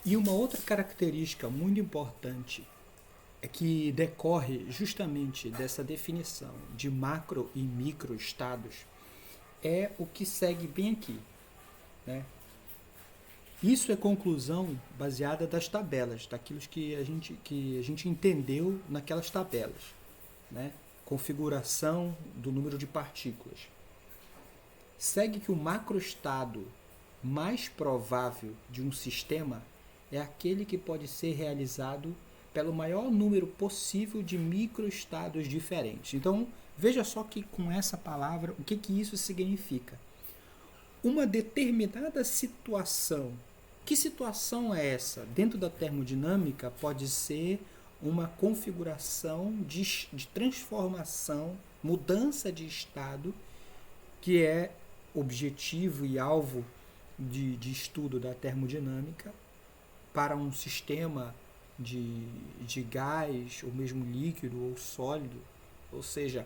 E uma outra característica muito importante é que decorre justamente dessa definição de macro e micro estados é o que segue bem aqui, né? Isso é conclusão baseada das tabelas, daquilo que a gente entendeu naquelas tabelas, né? Configuração do número de partículas. Segue que o macroestado mais provável de um sistema é aquele que pode ser realizado pelo maior número possível de microestados diferentes. Então, veja só que com essa palavra, o que isso significa? Uma determinada situação. Que situação é essa? Dentro da termodinâmica, pode ser uma configuração de transformação, mudança de estado, que é objetivo e alvo de estudo da termodinâmica para um sistema de gás, ou mesmo líquido ou sólido. Ou seja,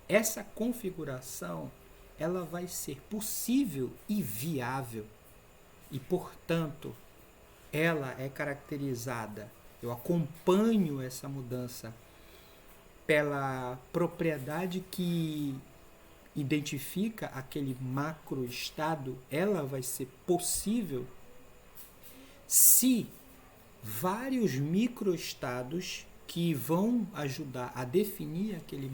essa configuração ela vai ser possível e viável. E, portanto, ela é caracterizada, eu acompanho essa mudança pela propriedade que identifica aquele macroestado, ela vai ser possível se vários microestados que vão ajudar a definir aquele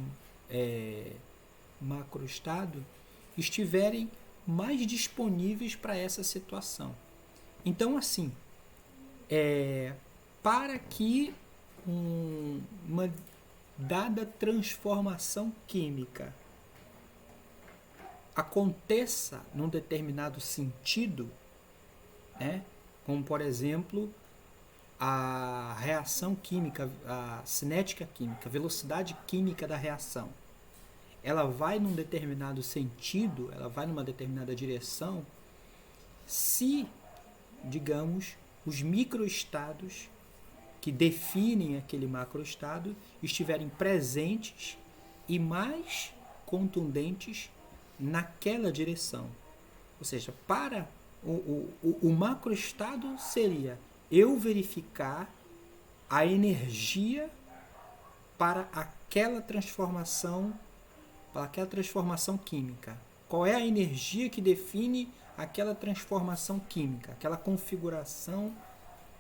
macroestado estiverem mais disponíveis para essa situação. Então, assim, para que uma dada transformação química aconteça num determinado sentido, né? Como por exemplo a reação química, a cinética química, a velocidade química da reação, ela vai num determinado sentido, ela vai numa determinada direção, se, digamos, os microestados que definem aquele macroestado estiverem presentes e mais contundentes naquela direção. Ou seja, para o macroestado seria eu verificar a energia para aquela transformação química. Qual é a energia que define aquela transformação química, aquela configuração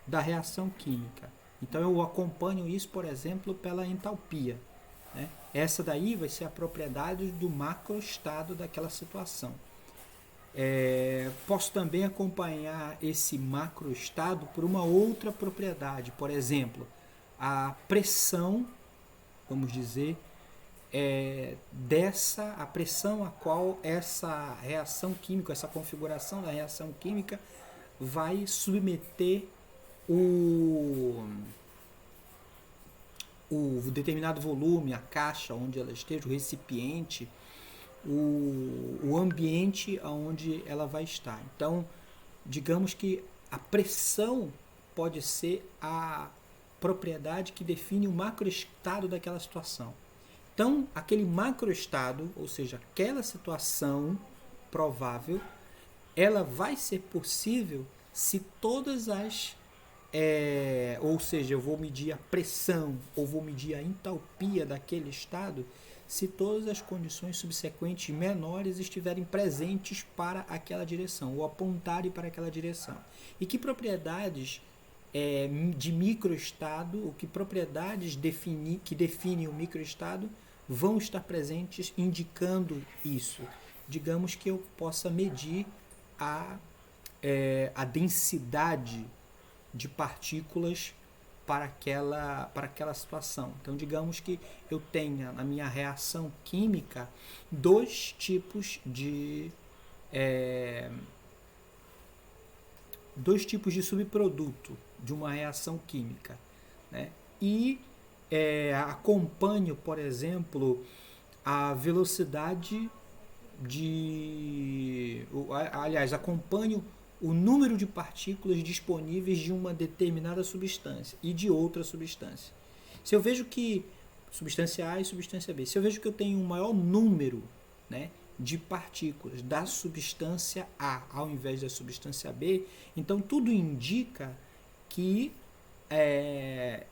da reação química? Então eu acompanho isso, por exemplo, pela entalpia, né? Essa daí vai ser a propriedade do macroestado daquela situação. Posso também acompanhar esse macroestado por uma outra propriedade, por exemplo, a pressão, vamos dizer, a pressão a qual essa reação química, essa configuração da reação química vai submeter o determinado volume, a caixa onde ela esteja, o recipiente, o ambiente onde ela vai estar. Então, digamos que a pressão pode ser a propriedade que define o macroestado daquela situação. Então, aquele macroestado, ou seja, aquela situação provável, ela vai ser possível se todas as ou seja, eu vou medir a pressão ou vou medir a entalpia daquele estado se todas as condições subsequentes menores estiverem presentes para aquela direção ou apontarem para aquela direção. E que propriedades de microestado, ou que propriedades que definem o microestado vão estar presentes indicando isso? Digamos que eu possa medir a densidade de partículas para aquela situação. Então, digamos que eu tenha na minha reação química dois tipos de subproduto de uma reação química, né? E acompanho, por exemplo, a velocidade acompanho o número de partículas disponíveis de uma determinada substância e de outra substância. Se eu vejo que substância A e substância B, se eu vejo que eu tenho um maior número, né, de partículas da substância A ao invés da substância B, então tudo indica que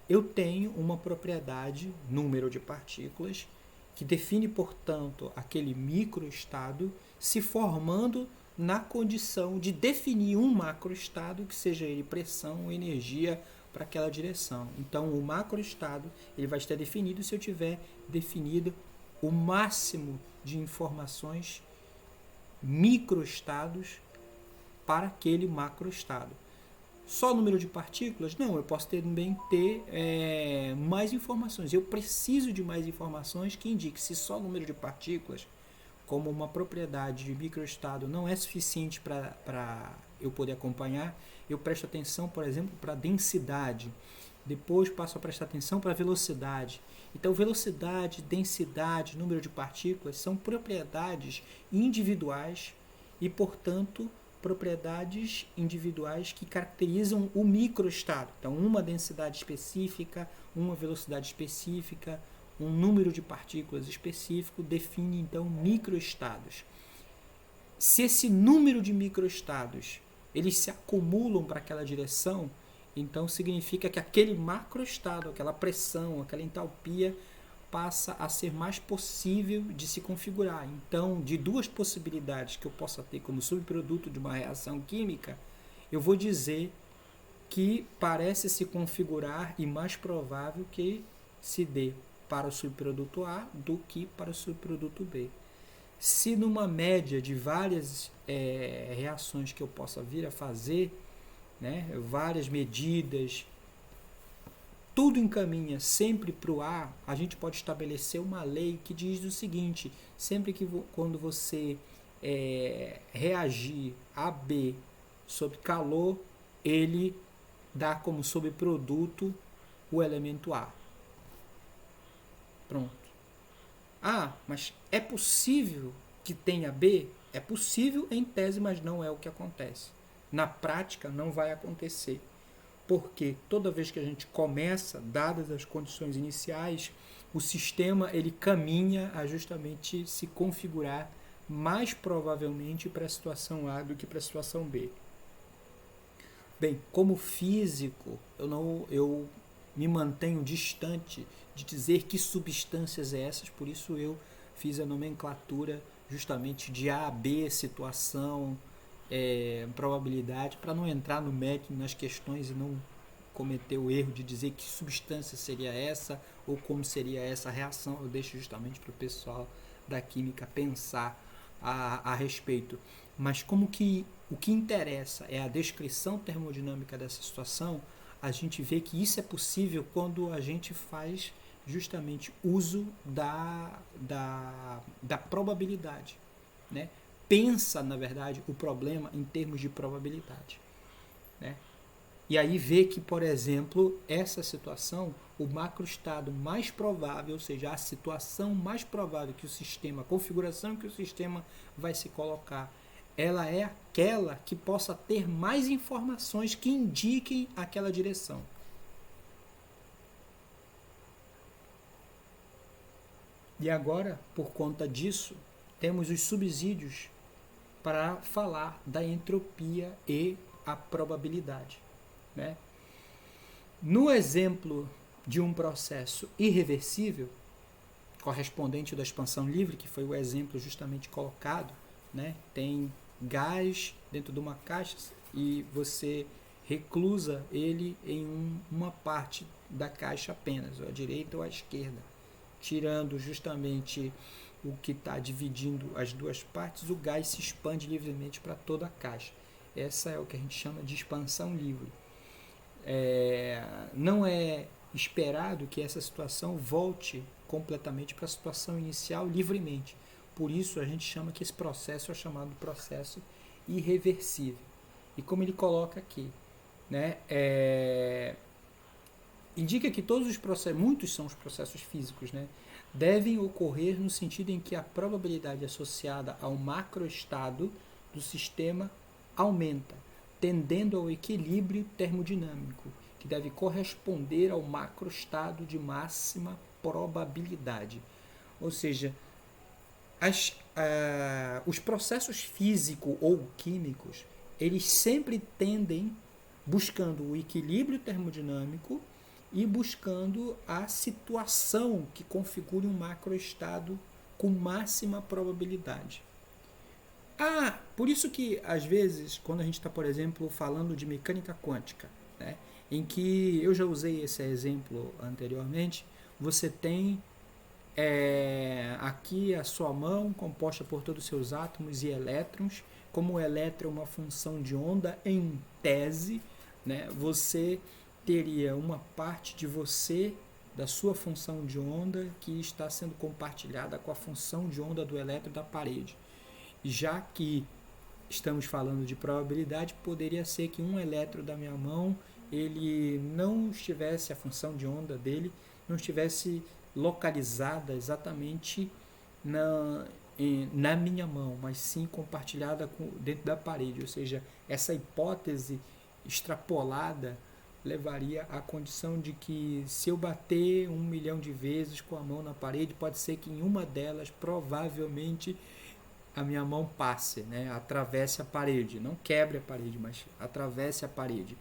eu tenho uma propriedade, número de partículas, que define, portanto, aquele microestado se formando na condição de definir um macroestado, que seja ele pressão ou energia para aquela direção. Então, o macroestado ele vai estar definido se eu tiver definido o máximo de informações microestados para aquele macroestado. Só o número de partículas? Não, eu posso também ter mais informações. Eu preciso de mais informações que indiquem se só o número de partículas, como uma propriedade de microestado, não é suficiente para eu poder acompanhar. Eu presto atenção, por exemplo, para a densidade. Depois passo a prestar atenção para a velocidade. Então, velocidade, densidade, número de partículas são propriedades individuais e, portanto, propriedades individuais que caracterizam o microestado. Então, uma densidade específica, uma velocidade específica, um número de partículas específico define, então, microestados. Se esse número de microestados eles se acumulam para aquela direção, então significa que aquele macroestado, aquela pressão, aquela entalpia passa a ser mais possível de se configurar. Então, de duas possibilidades que eu possa ter como subproduto de uma reação química, eu vou dizer que parece se configurar e mais provável que se dê para o subproduto A do que para o subproduto B. Se numa média de várias reações que eu possa vir a fazer, né, várias medidas, tudo encaminha sempre para o A, a gente pode estabelecer uma lei que diz o seguinte: sempre que quando você reagir a B sob calor, ele dá como subproduto o elemento A. Pronto. Ah, mas é possível que tenha B? É possível em tese, mas não é o que acontece. Na prática, não vai acontecer. Porque toda vez que a gente começa, dadas as condições iniciais, o sistema ele caminha a justamente se configurar mais provavelmente para a situação A do que para a situação B. Bem, como físico, eu me mantenho distante de dizer que substâncias é essas, por isso eu fiz a nomenclatura justamente de A, B, situação, probabilidade, para não entrar no mérito nas questões e não cometer o erro de dizer que substância seria essa ou como seria essa reação. Eu deixo justamente para o pessoal da química pensar a respeito. Mas como que o que interessa é a descrição termodinâmica dessa situação, a gente vê que isso é possível quando a gente faz justamente uso da probabilidade, né? Pensa, na verdade, o problema em termos de probabilidade, né? E aí vê que, por exemplo, essa situação, o macroestado mais provável, ou seja, a situação mais provável que o sistema, a configuração que o sistema vai se colocar, ela é aquela que possa ter mais informações que indiquem aquela direção. E agora, por conta disso, temos os subsídios para falar da entropia e a probabilidade, né? No exemplo de um processo irreversível, correspondente da expansão livre, que foi o exemplo justamente colocado, né? Tem gás dentro de uma caixa e você reclusa ele em uma parte da caixa apenas, ou à direita ou à esquerda, tirando justamente o que está dividindo as duas partes, o gás se expande livremente para toda a caixa. Essa é o que a gente chama de expansão livre. Não é esperado que essa situação volte completamente para a situação inicial livremente. Por isso a gente chama que esse processo é chamado de processo irreversível. E como ele coloca aqui, né, indica que todos os processos, muitos são os processos físicos, né, devem ocorrer no sentido em que a probabilidade associada ao macroestado do sistema aumenta, tendendo ao equilíbrio termodinâmico, que deve corresponder ao macroestado de máxima probabilidade. Ou seja, os processos físicos ou químicos, eles sempre tendem buscando o equilíbrio termodinâmico e buscando a situação que configure um macroestado com máxima probabilidade. Por isso que, às vezes, quando a gente está, por exemplo, falando de mecânica quântica, né, em que eu já usei esse exemplo anteriormente, você tem aqui a sua mão composta por todos os seus átomos e elétrons. Como o elétron é uma função de onda, em tese, né, você teria uma parte de você, da sua função de onda, que está sendo compartilhada com a função de onda do elétron da parede. Já que estamos falando de probabilidade, poderia ser que um elétron da minha mão, ele não estivesse, a função de onda dele não estivesse localizada exatamente na minha mão, mas sim compartilhada dentro da parede. Ou seja, essa hipótese extrapolada levaria à condição de que, se eu bater 1 milhão de vezes com a mão na parede, pode ser que em uma delas, provavelmente, a minha mão passe, né? Atravesse a parede, não quebre a parede, mas atravesse a parede.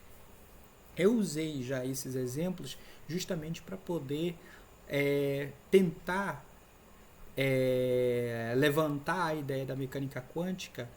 Eu usei já esses exemplos justamente para poder tentar levantar a ideia da mecânica quântica,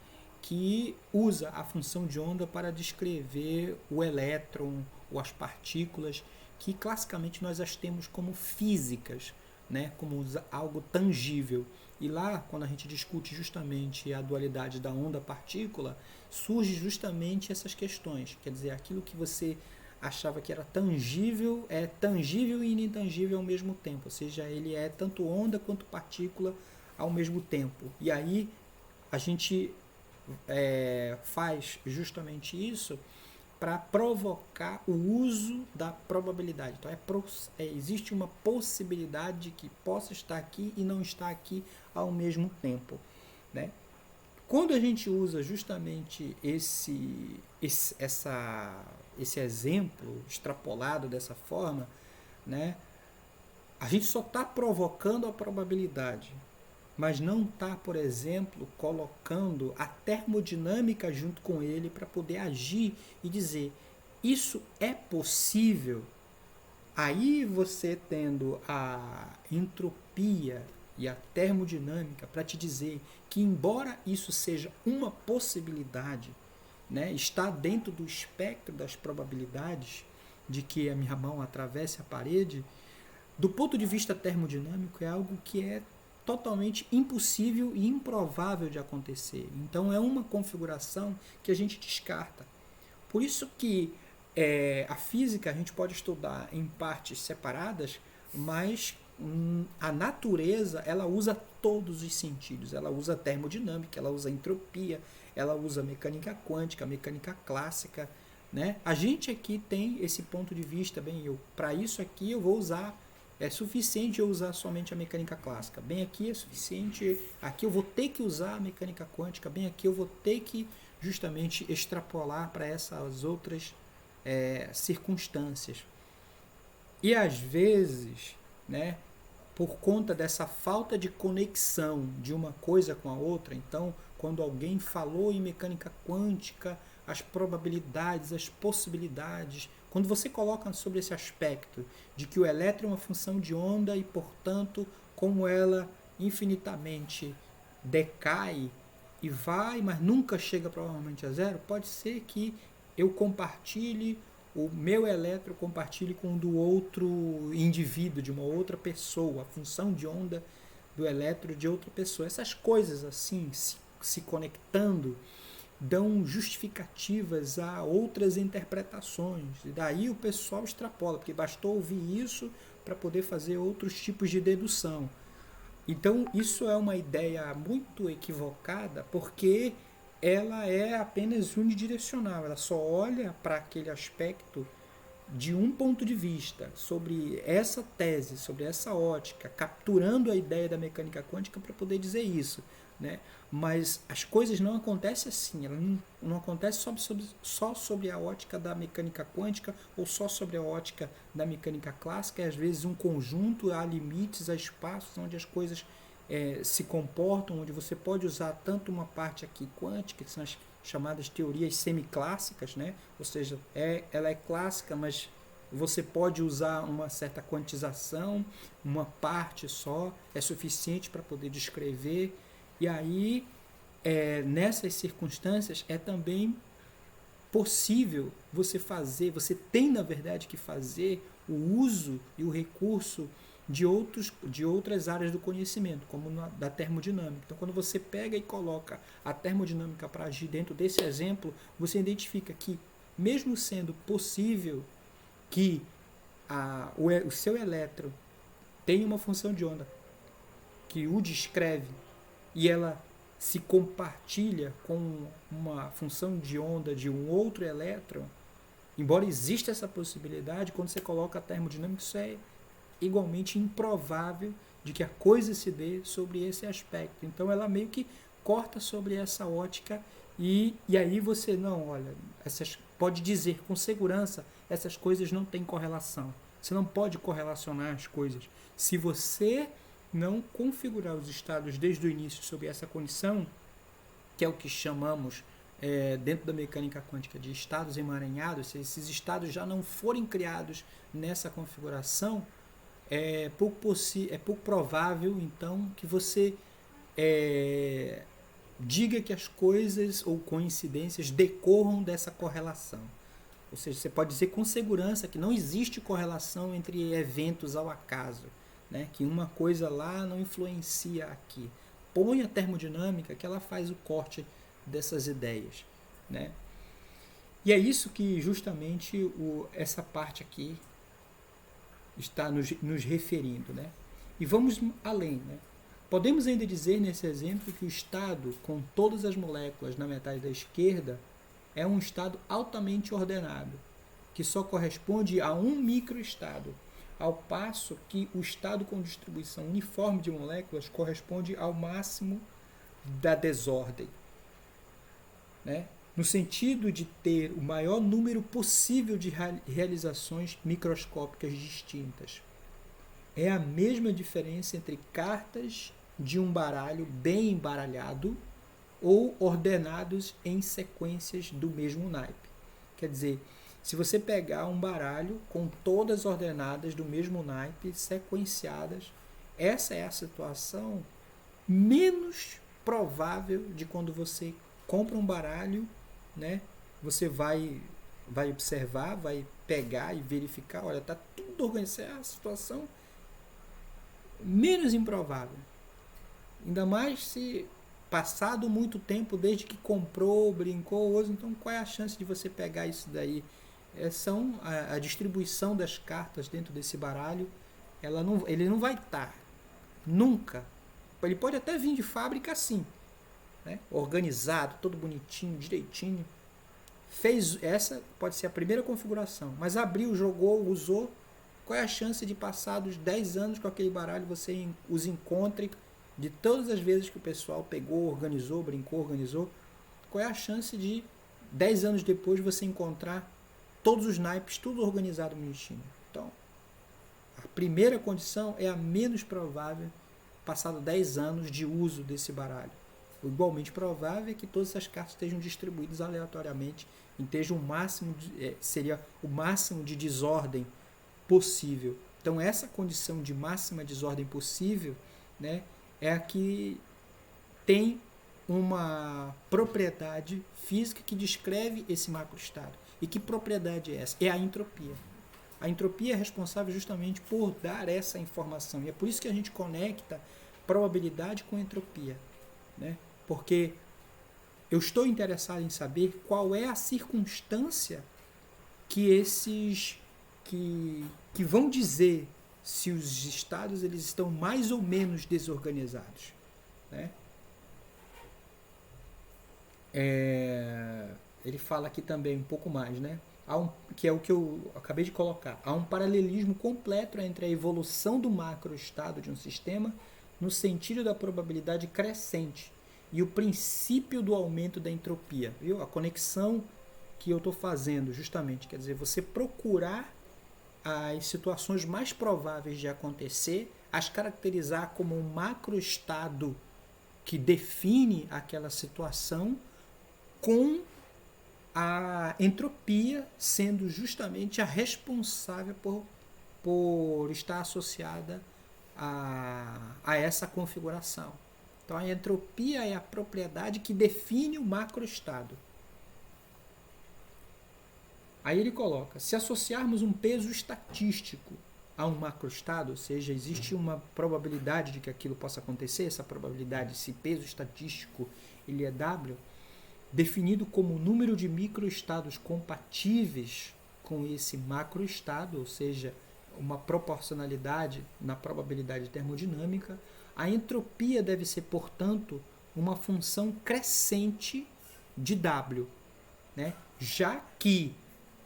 que usa a função de onda para descrever o elétron ou as partículas, que classicamente nós as temos como físicas, né? Como algo tangível. E lá, quando a gente discute justamente a dualidade da onda-partícula, surge justamente essas questões. Quer dizer, aquilo que você achava que era tangível, é tangível e intangível ao mesmo tempo. Ou seja, ele é tanto onda quanto partícula ao mesmo tempo. E aí a gente faz justamente isso para provocar o uso da probabilidade. Então, existe uma possibilidade de que possa estar aqui e não estar aqui ao mesmo tempo, né? Quando a gente usa justamente esse exemplo extrapolado dessa forma, né, a gente só está provocando a probabilidade, mas não está, por exemplo, colocando a termodinâmica junto com ele para poder agir e dizer: isso é possível. Aí você tendo a entropia e a termodinâmica para te dizer que, embora isso seja uma possibilidade, né, está dentro do espectro das probabilidades de que a minha mão atravesse a parede, do ponto de vista termodinâmico é algo que é totalmente impossível e improvável de acontecer. Então é uma configuração que a gente descarta. Por isso que a física a gente pode estudar em partes separadas, mas a natureza, ela usa todos os sentidos. Ela usa termodinâmica, ela usa entropia, ela usa mecânica quântica, mecânica clássica, né? A gente aqui tem esse ponto de vista, para isso aqui eu vou usar, é suficiente eu usar somente a mecânica clássica. Bem aqui é suficiente, aqui eu vou ter que usar a mecânica quântica, bem aqui eu vou ter que justamente extrapolar para essas outras circunstâncias. E às vezes, né, por conta dessa falta de conexão de uma coisa com a outra, então, quando alguém falou em mecânica quântica, as probabilidades, as possibilidades, quando você coloca sobre esse aspecto de que o elétron é uma função de onda e, portanto, como ela infinitamente decai e vai, mas nunca chega provavelmente a zero, pode ser que eu compartilhe, o meu elétron compartilhe com o do outro indivíduo, de uma outra pessoa, a função de onda do elétron de outra pessoa. Essas coisas assim, se conectando, dão justificativas a outras interpretações. E daí o pessoal extrapola, porque bastou ouvir isso para poder fazer outros tipos de dedução. Então, isso é uma ideia muito equivocada, porque ela é apenas unidirecional, ela só olha para aquele aspecto de um ponto de vista, sobre essa tese, sobre essa ótica, capturando a ideia da mecânica quântica para poder dizer isso, né? Mas as coisas não acontecem assim, ela não acontece só sobre a ótica da mecânica quântica ou só sobre a ótica da mecânica clássica. Às vezes um conjunto, há limites, há espaços onde as coisas se comportam, onde você pode usar tanto uma parte aqui quântica, que são as chamadas teorias semiclássicas, né? Ou seja, ela é clássica, mas você pode usar uma certa quantização, uma parte só é suficiente para poder descrever. E aí, nessas circunstâncias, é também possível você tem na verdade que fazer o uso e o recurso de outras áreas do conhecimento, como da termodinâmica. Então, quando você pega e coloca a termodinâmica para agir dentro desse exemplo, você identifica que, mesmo sendo possível que o seu elétron tenha uma função de onda que o descreve e ela se compartilha com uma função de onda de um outro elétron, embora exista essa possibilidade, quando você coloca a termodinâmica, isso é igualmente improvável de que a coisa se dê sobre esse aspecto. Então ela meio que corta sobre essa ótica e aí você pode dizer com segurança, essas coisas não têm correlação. Você não pode correlacionar as coisas. Se você não configurar os estados desde o início sob essa condição, que é o que chamamos dentro da mecânica quântica de estados emaranhados, se esses estados já não forem criados nessa configuração, é pouco provável, então, que você diga que as coisas ou coincidências decorram dessa correlação. Ou seja, você pode dizer com segurança que não existe correlação entre eventos ao acaso, né? Que uma coisa lá não influencia aqui. Põe a termodinâmica que ela faz o corte dessas ideias, né? E é isso que justamente essa parte aqui está nos referindo, né? E vamos além, né? Podemos ainda dizer nesse exemplo que o estado com todas as moléculas na metade da esquerda é um estado altamente ordenado, que só corresponde a um microestado, ao passo que o estado com distribuição uniforme de moléculas corresponde ao máximo da desordem, né? No sentido de ter o maior número possível de realizações microscópicas distintas. É a mesma diferença entre cartas de um baralho bem embaralhado ou ordenados em sequências do mesmo naipe. Quer dizer, se você pegar um baralho com todas ordenadas do mesmo naipe, sequenciadas, essa é a situação menos provável de quando você compra um baralho, né? Você vai observar, vai pegar e verificar, olha, está tudo organizado, é a situação menos improvável. Ainda mais se passado muito tempo desde que comprou, brincou, então qual é a chance de você pegar isso daí? A distribuição das cartas dentro desse baralho, ele não vai estar nunca. Ele pode até vir de fábrica assim, né? Organizado, todo bonitinho, direitinho. Essa pode ser a primeira configuração, mas abriu, jogou, usou. Qual é a chance de passados 10 anos com aquele baralho você os encontre, de todas as vezes que o pessoal pegou, organizou, brincou, organizou, qual é a chance de 10 anos depois você encontrar todos os naipes, tudo organizado bonitinho? Então, a primeira condição é a menos provável, passado 10 anos de uso desse baralho. O igualmente provável é que todas essas cartas estejam distribuídas aleatoriamente e estejam seria o máximo de desordem possível. Então, essa condição de máxima desordem possível, né, é a que tem uma propriedade física que descreve esse macroestado. E que propriedade é essa? É a entropia. A entropia é responsável justamente por dar essa informação. E é por isso que a gente conecta probabilidade com entropia, né? Porque eu estou interessado em saber qual é a circunstância que que vão dizer se os estados eles estão mais ou menos desorganizados, né? Ele fala aqui também um pouco mais, né? Que é o que eu acabei de colocar. Há um paralelismo completo entre a evolução do macroestado de um sistema no sentido da probabilidade crescente e o princípio do aumento da entropia. Viu? A conexão que eu estou fazendo justamente, quer dizer, você procurar as situações mais prováveis de acontecer, as caracterizar como um macroestado que define aquela situação com a entropia sendo justamente a responsável por estar associada a essa configuração. Então, a entropia é a propriedade que define o macroestado. Aí ele coloca, se associarmos um peso estatístico a um macroestado, ou seja, existe uma probabilidade de que aquilo possa acontecer, essa probabilidade, esse peso estatístico, ele é W, definido como o número de microestados compatíveis com esse macroestado, ou seja, uma proporcionalidade na probabilidade termodinâmica, a entropia deve ser, portanto, uma função crescente de W, né? Já que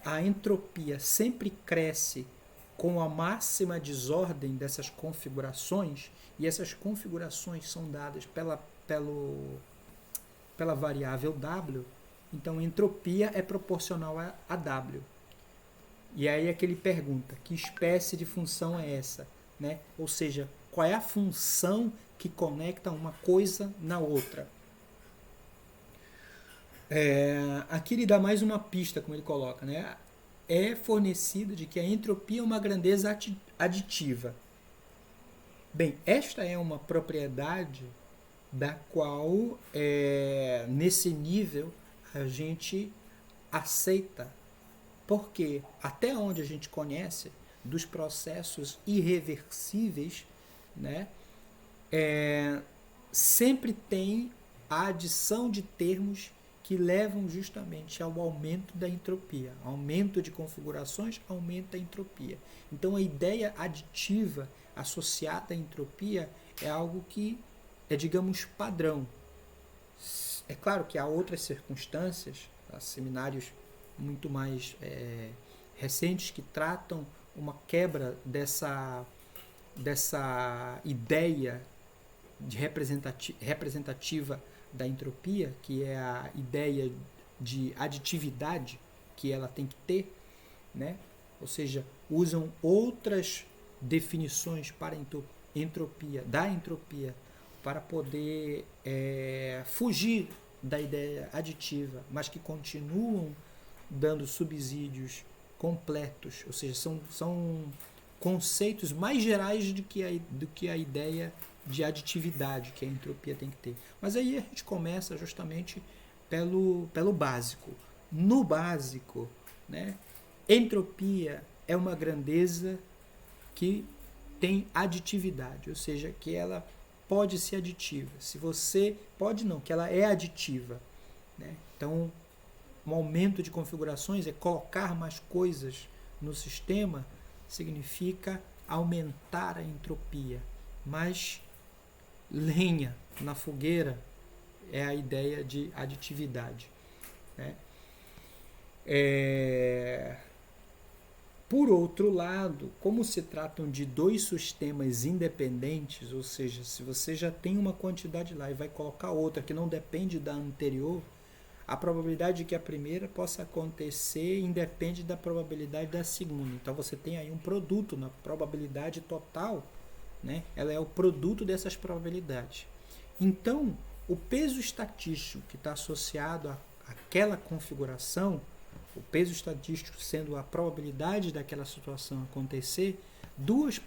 a entropia sempre cresce com a máxima desordem dessas configurações, e essas configurações são dadas pela variável W, então a entropia é proporcional a W. E aí é que ele pergunta, que espécie de função é essa? Né? Ou seja, qual é a função que conecta uma coisa na outra? Aqui ele dá mais uma pista, como ele coloca, né? É fornecido de que a entropia é uma grandeza aditiva. Bem, esta é uma propriedade da qual, nesse nível, a gente aceita, porque até onde a gente conhece dos processos irreversíveis, né, sempre tem a adição de termos que levam justamente ao aumento da entropia. Aumento de configurações, aumenta a entropia. Então, a ideia aditiva associada à entropia é algo que é, digamos, padrão. É claro que há outras circunstâncias, há seminários muito mais recentes que tratam uma quebra dessa ideia de representativa da entropia, que é a ideia de aditividade que ela tem que ter, né? Ou seja, usam outras definições para da entropia para poder fugir da ideia aditiva, mas que continuam dando subsídios completos, ou seja, são conceitos mais gerais do que a ideia de aditividade que a entropia tem que ter. Mas aí a gente começa justamente pelo básico. No básico, né, entropia é uma grandeza que tem aditividade, ou seja, que ela pode ser aditiva. Se você pode não, que ela é aditiva, né? Então, um aumento de configurações é colocar mais coisas no sistema, significa aumentar a entropia. Mas lenha na fogueira é a ideia de aditividade, né? Por outro lado, como se tratam de dois sistemas independentes, ou seja, se você já tem uma quantidade lá e vai colocar outra que não depende da anterior, a probabilidade de que a primeira possa acontecer independe da probabilidade da segunda. Então você tem aí um produto na probabilidade total, né? Ela é o produto dessas probabilidades. Então, o peso estatístico que está associado àquela configuração, o peso estatístico sendo a probabilidade daquela situação acontecer, duas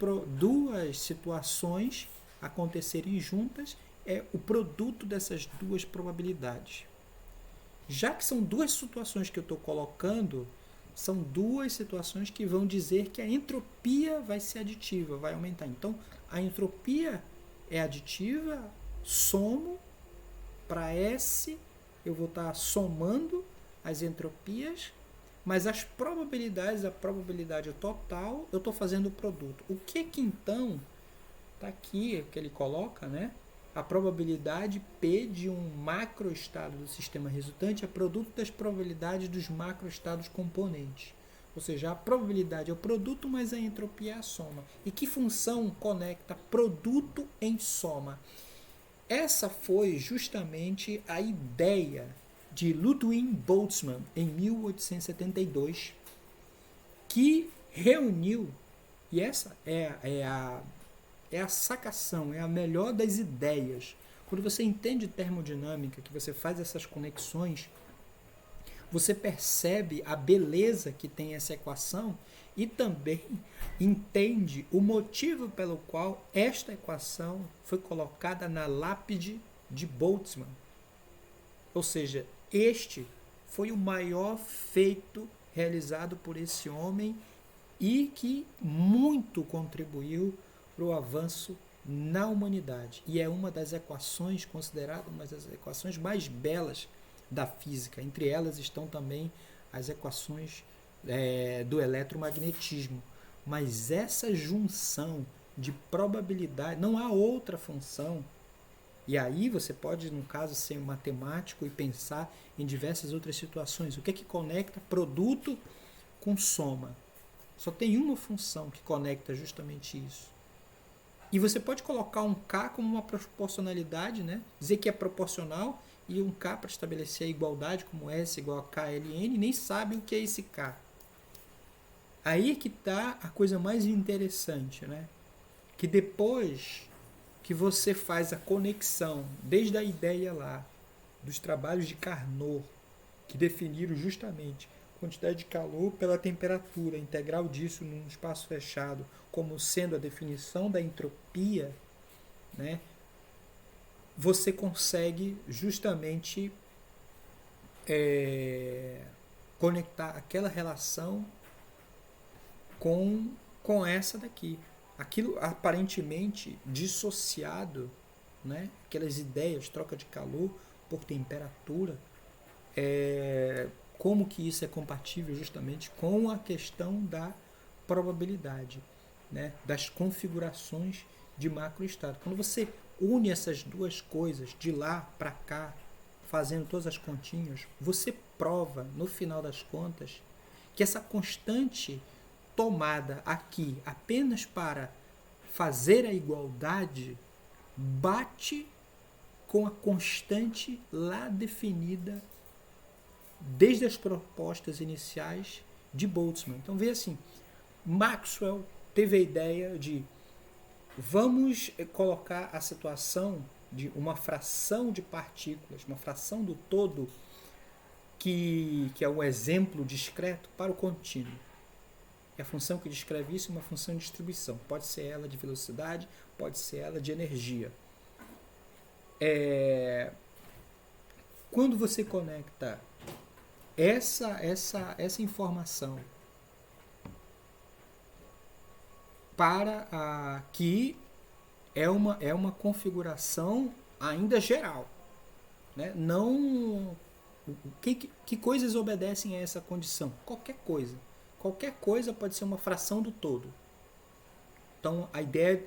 situações acontecerem juntas é o produto dessas duas probabilidades. Já que são duas situações que eu estou colocando, são duas situações que vão dizer que a entropia vai ser aditiva, vai aumentar. Então, a entropia é aditiva, somo para S, eu vou estar somando as entropias, mas as probabilidades, a probabilidade total, eu estou fazendo o produto. O que então, está aqui que ele coloca, né? A probabilidade P de um macroestado do sistema resultante é produto das probabilidades dos macroestados componentes. Ou seja, a probabilidade é o produto, mas a entropia é a soma. E que função conecta produto em soma? Essa foi justamente a ideia de Ludwig Boltzmann, em 1872, que reuniu, e essa é a sacação, é a melhor das ideias. Quando você entende termodinâmica, que você faz essas conexões você percebe a beleza que tem essa equação e também entende o motivo pelo qual esta equação foi colocada na lápide de Boltzmann. Ou seja, este foi o maior feito realizado por esse homem e que muito contribuiu para o avanço na humanidade. E é uma das equações, considerada uma das equações mais belas da física. Entre elas estão também as equações do eletromagnetismo. Mas essa junção de probabilidade, não há outra função. E aí você pode, no caso, ser matemático e pensar em diversas outras situações. O que é que conecta produto com soma? Só tem uma função que conecta justamente isso. E você pode colocar um K como uma proporcionalidade, né? Dizer que é proporcional, e um K para estabelecer a igualdade, como S igual a KLN, nem sabe o que é esse K. Aí é que está a coisa mais interessante, né? Que depois que você faz a conexão, desde a ideia lá, dos trabalhos de Carnot, que definiram justamente a quantidade de calor pela temperatura integral disso num espaço fechado, como sendo a definição da entropia, né? Você consegue justamente conectar aquela relação com essa daqui. Aquilo aparentemente dissociado, né? Aquelas ideias, troca de calor por temperatura, como que isso é compatível justamente com a questão da probabilidade, né? Das configurações de macroestado. Quando você une essas duas coisas de lá para cá, fazendo todas as continhas, você prova, no final das contas, que essa constante tomada aqui apenas para fazer a igualdade bate com a constante lá definida desde as propostas iniciais de Boltzmann. Então veja assim, Maxwell teve a ideia de vamos colocar a situação de uma fração de partículas, uma fração do todo, que é um exemplo discreto para o contínuo. E a função que descreve isso é uma função de distribuição. Pode ser ela de velocidade, pode ser ela de energia. Quando você conecta essa informação para que é uma configuração ainda geral, né? Não que coisas obedecem a essa condição? Qualquer coisa pode ser uma fração do todo. Então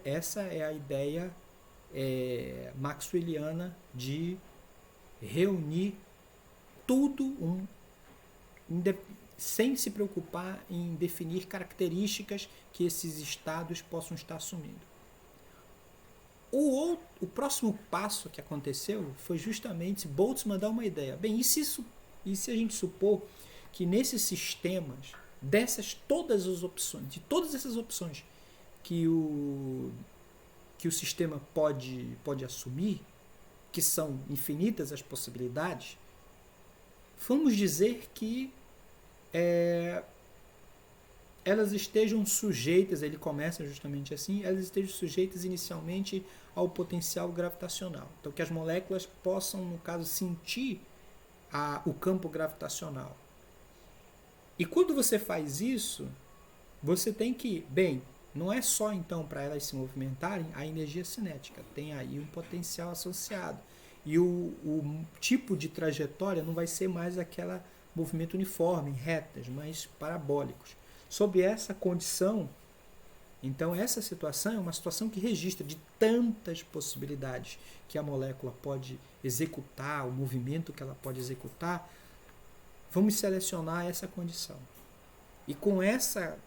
essa é a ideia maxwelliana de reunir tudo sem se preocupar em definir características que esses estados possam estar assumindo. O próximo passo que aconteceu foi justamente Boltzmann dar uma ideia. Bem, e se a gente supor que nesses sistemas, de todas essas opções que o sistema pode assumir, que são infinitas as possibilidades, vamos dizer que elas estejam sujeitas, ele começa justamente assim, elas estejam sujeitas inicialmente ao potencial gravitacional. Então, que as moléculas possam, no caso, sentir o campo gravitacional. E quando você faz isso, você tem que, não é só então para elas se movimentarem a energia cinética, tem aí um potencial associado. E o tipo de trajetória não vai ser mais aquele movimento uniforme, retas, mas parabólicos. Sob essa condição, então essa situação é uma situação que registra de tantas possibilidades que a molécula pode executar, o movimento que ela pode executar, vamos selecionar essa condição. E com essa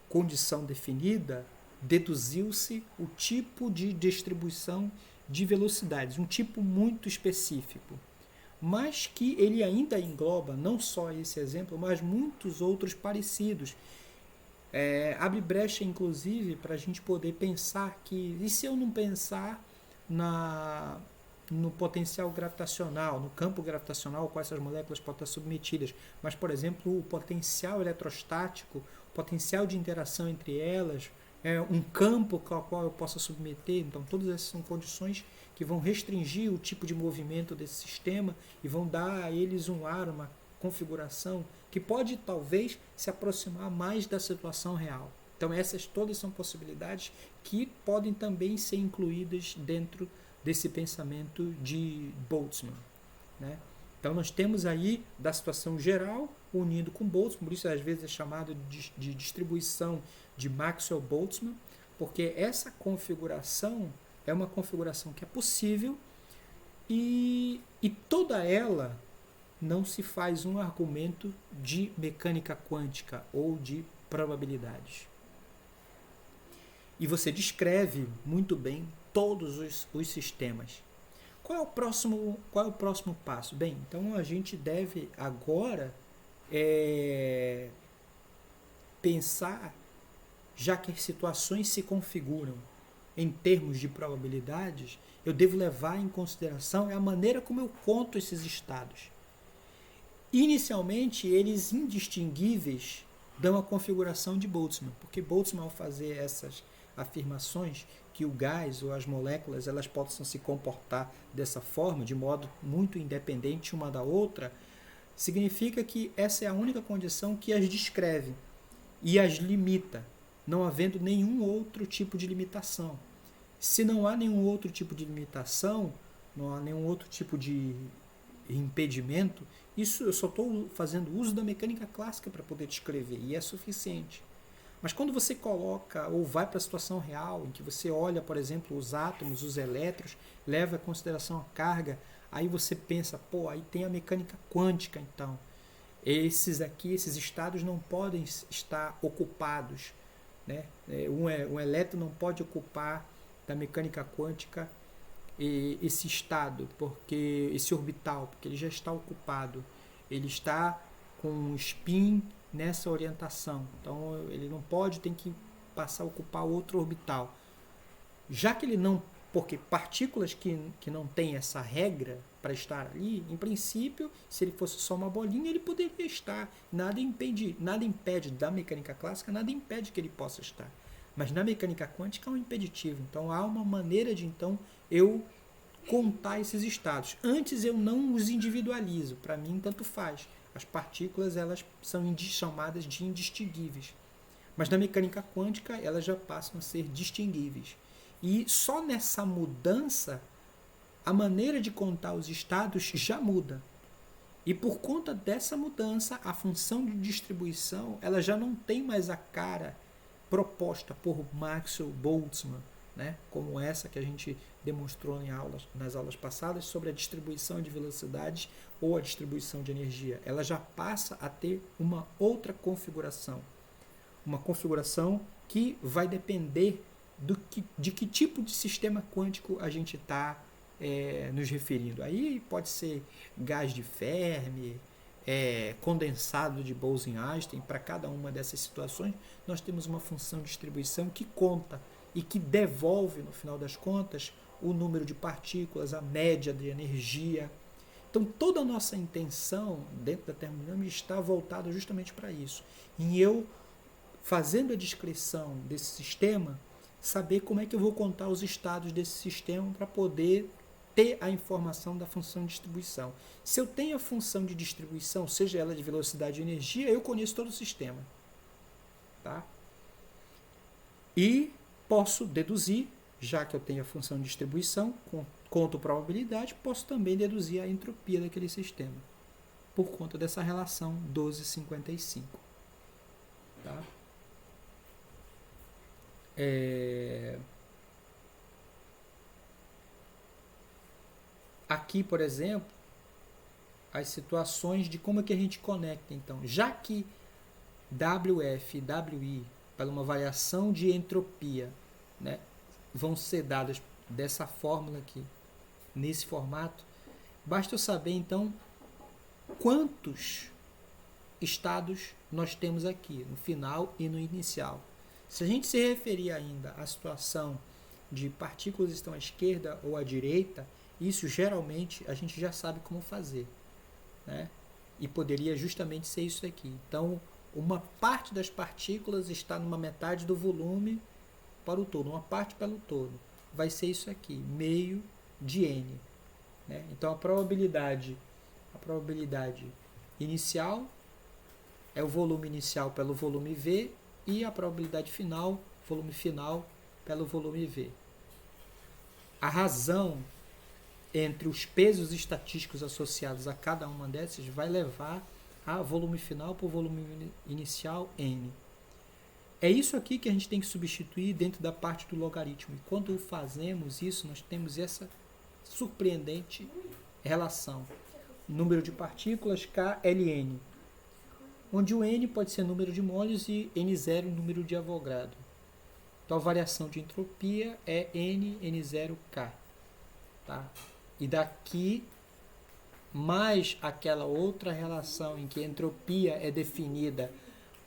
condição definida, deduziu-se o tipo de distribuição de velocidades, um tipo muito específico, mas que ele ainda engloba não só esse exemplo, mas muitos outros parecidos. Abre brecha, inclusive, para a gente poder pensar que, e se eu não pensar no potencial gravitacional, no campo gravitacional ao qual essas moléculas podem estar submetidas, mas, por exemplo, o potencial eletrostático, o potencial de interação entre elas, um campo ao qual eu possa submeter. Então, todas essas são condições que vão restringir o tipo de movimento desse sistema e vão dar a eles um ar, uma configuração que pode, talvez, se aproximar mais da situação real. Então, essas todas são possibilidades que podem também ser incluídas dentro desse pensamento de Boltzmann, né? Então, nós temos aí da situação geral unindo com Boltzmann, por isso às vezes é chamado de distribuição de Maxwell-Boltzmann, porque essa configuração é uma configuração que é possível e toda ela não se faz um argumento de mecânica quântica ou de probabilidades. E você descreve muito bem todos os sistemas. Qual é o próximo passo? Bem, então a gente deve agora pensar, já que as situações se configuram em termos de probabilidades, eu devo levar em consideração a maneira como eu conto esses estados. Inicialmente, eles indistinguíveis dão a configuração de Boltzmann, porque Boltzmann, ao fazer essas afirmações que o gás ou as moléculas elas possam se comportar dessa forma, de modo muito independente uma da outra, significa que essa é a única condição que as descreve e as limita, não havendo nenhum outro tipo de limitação. Se não há nenhum outro tipo de limitação, não há nenhum outro tipo de impedimento, isso eu só estou fazendo uso da mecânica clássica para poder descrever, e é suficiente. Mas quando você coloca ou vai para a situação real, em que você olha, por exemplo, os átomos, os elétrons, leva em consideração a carga, aí você pensa, aí tem a mecânica quântica, então. Esses estados não podem estar ocupados, né? Um elétron não pode ocupar da mecânica quântica esse estado, porque esse orbital, porque ele já está ocupado, ele está com um spin nessa orientação, então ele não pode, tem que passar a ocupar outro orbital. Já que ele não, porque partículas que não têm essa regra para estar ali, em princípio, se ele fosse só uma bolinha, ele poderia estar, nada impede da mecânica clássica, nada impede que ele possa estar. Mas na mecânica quântica é um impeditivo, então há uma maneira de então eu contar esses estados. Antes eu não os individualizo, para mim tanto faz. As partículas elas são chamadas de indistinguíveis. Mas na mecânica quântica elas já passam a ser distinguíveis. E só nessa mudança a maneira de contar os estados já muda. E por conta dessa mudança, a função de distribuição ela já não tem mais a cara proposta por Maxwell-Boltzmann, né? Como essa que a gente demonstrou nas aulas passadas sobre a distribuição de velocidades ou a distribuição de energia. Ela já passa a ter uma outra configuração. Uma configuração que vai depender de que tipo de sistema quântico a gente está nos referindo. Aí pode ser gás de Fermi, condensado de Bose-Einstein. Para cada uma dessas situações, nós temos uma função de distribuição que conta e que devolve, no final das contas, o número de partículas, a média de energia. Então, toda a nossa intenção dentro da termodinâmica está voltada justamente para isso. E eu, fazendo a descrição desse sistema, saber como é que eu vou contar os estados desse sistema para poder ter a informação da função de distribuição. Se eu tenho a função de distribuição, seja ela de velocidade e energia, eu conheço todo o sistema. Tá? E posso deduzir, já que eu tenho a função de distribuição, conto probabilidade, posso também deduzir a entropia daquele sistema, por conta dessa relação 12,55. Tá? Aqui, por exemplo, as situações de como é que a gente conecta. Então, já que WF e WI, para uma variação de entropia, né, vão ser dadas dessa fórmula aqui, nesse formato, basta eu saber, então, quantos estados nós temos aqui, no final e no inicial. Se a gente se referir ainda à situação de partículas estão à esquerda ou à direita, Isso geralmente a gente já sabe como fazer, né? E poderia justamente ser isso aqui. Então, uma parte das partículas está numa metade do volume para o todo, uma parte pelo todo. Vai ser isso aqui, meio de n. Né? Então, a probabilidade inicial é o volume inicial pelo volume V e a probabilidade final, volume final, pelo volume V. A razão entre os pesos estatísticos associados a cada uma dessas vai levar a volume final por volume inicial n. É isso aqui que a gente tem que substituir dentro da parte do logaritmo. E quando fazemos isso, nós temos essa surpreendente relação. Número de partículas K, Ln. Onde o n pode ser número de moles e n0 número de Avogadro. Então a variação de entropia é n0K. Tá? E daqui, mais aquela outra relação em que a entropia é definida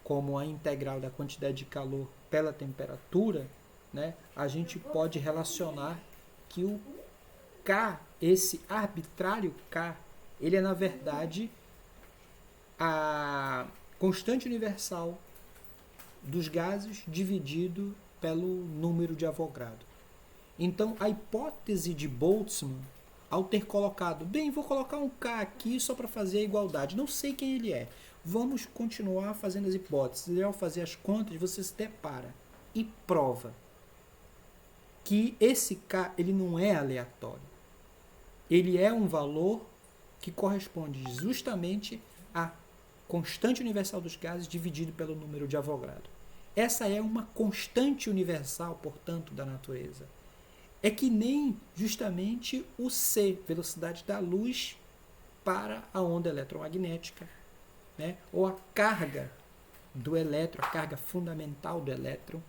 como a integral da quantidade de calor pela temperatura, né, a gente pode relacionar que o K, esse arbitrário K, ele é na verdade a constante universal dos gases dividido pelo número de Avogadro. Então, a hipótese de Boltzmann, ao ter colocado, bem, vou colocar um K aqui só para fazer a igualdade, não sei quem ele é, vamos continuar fazendo as hipóteses, e ao fazer as contas, você se depara e prova que esse K ele não é aleatório. Ele é um valor que corresponde justamente à constante universal dos gases dividido pelo número de Avogadro. Essa é uma constante universal, portanto, da natureza. É que nem justamente o c, velocidade da luz para a onda eletromagnética, né? Ou a carga do elétron, a carga fundamental do elétron.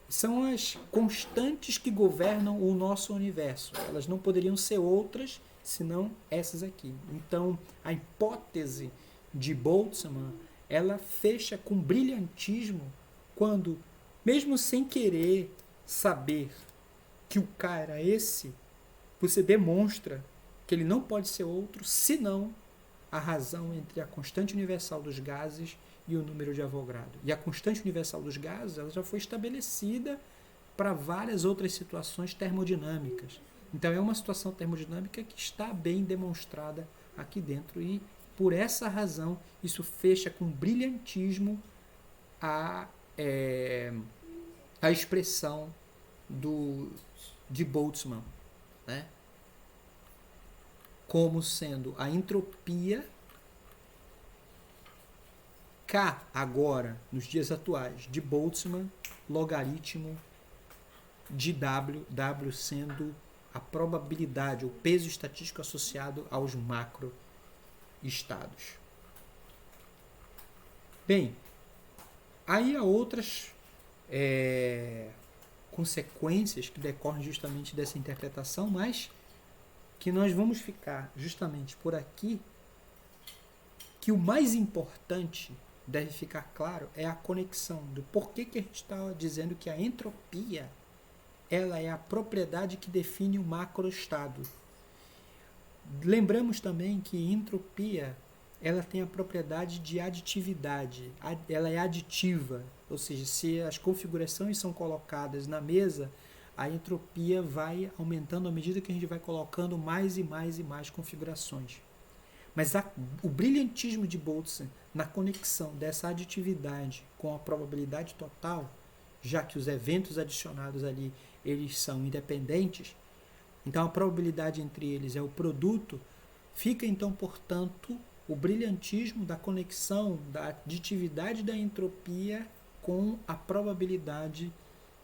São as constantes que governam o nosso universo. Elas não poderiam ser outras senão essas aqui. Então, a hipótese de Boltzmann, ela fecha com brilhantismo quando, mesmo sem querer saber que o K era esse, você demonstra que ele não pode ser outro senão a razão entre a constante universal dos gases e o número de Avogadro. E a constante universal dos gases ela já foi estabelecida para várias outras situações termodinâmicas. Então é uma situação termodinâmica que está bem demonstrada aqui dentro e por essa razão isso fecha com brilhantismo a expressão de Boltzmann, né? Como sendo a entropia K agora, nos dias atuais, de Boltzmann, logaritmo de W sendo a probabilidade, o peso estatístico associado aos macroestados. Bem, aí há outras consequências que decorrem justamente dessa interpretação, mas que nós vamos ficar justamente por aqui, que o mais importante deve ficar claro é a conexão do porquê que a gente está dizendo que a entropia ela é a propriedade que define o macroestado. Lembramos também que entropia ela tem a propriedade de aditividade, ela é aditiva, ou seja, se as configurações são colocadas na mesa, a entropia vai aumentando à medida que a gente vai colocando mais e mais e mais configurações. Mas o brilhantismo de Boltzmann na conexão dessa aditividade com a probabilidade total, já que os eventos adicionados ali eles são independentes, então a probabilidade entre eles é o produto, fica então, portanto, o brilhantismo da conexão da aditividade da entropia com a probabilidade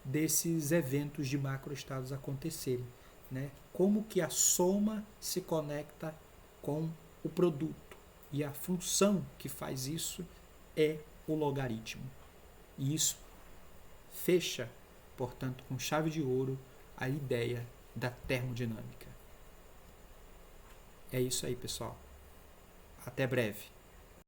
desses eventos de macroestados acontecerem, né? Como que a soma se conecta com o produto. E a função que faz isso é o logaritmo. E isso fecha, portanto, com chave de ouro, a ideia da termodinâmica. É isso aí, pessoal. Até breve.